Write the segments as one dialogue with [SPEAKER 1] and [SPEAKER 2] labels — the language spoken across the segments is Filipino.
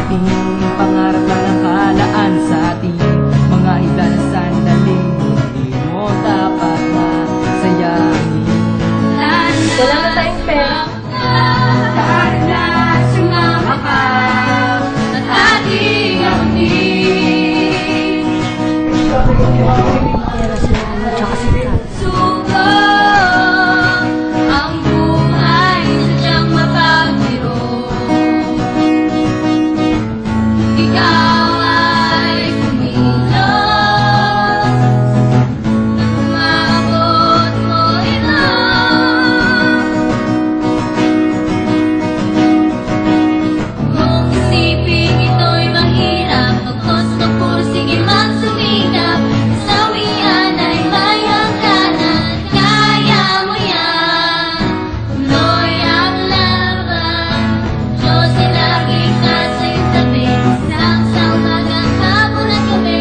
[SPEAKER 1] ating pangarap lang ang kalaan sa ating mga ilan na sandaling hindi mo dapat na sayangin.
[SPEAKER 2] Wala na tayong pera.
[SPEAKER 3] Tara, sumama ka at ating amin. Sugo ang buhay sadyang mapagbiro. Ikaw ay kumilos at umabot mo ito. Kung isipin ito'y mahirap, pagkosto puro sige magsumikap. Kasawian ay may hangganan, kaya mo yan. Tuloy ang laban, Diyos ay laging nasa iyong tabi. Isang sa umagang hapon at gabi,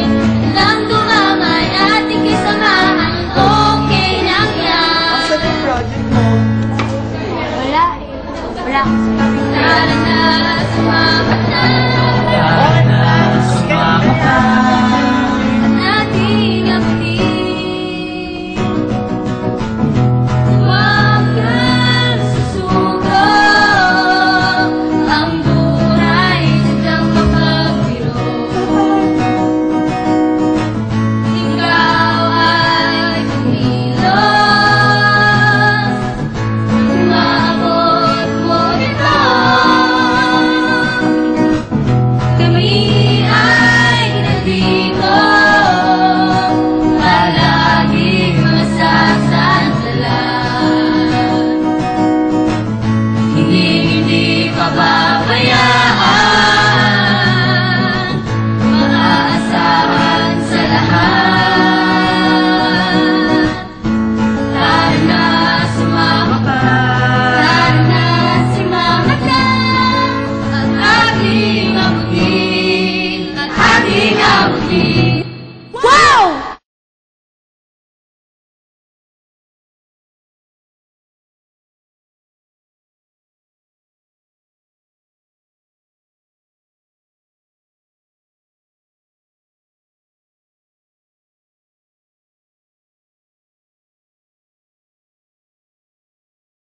[SPEAKER 3] lang dumamay at ika'y samahan. Okay lang yan.
[SPEAKER 2] Saan yung project mo?
[SPEAKER 3] Wala akong sabi. Tara na, sumama na.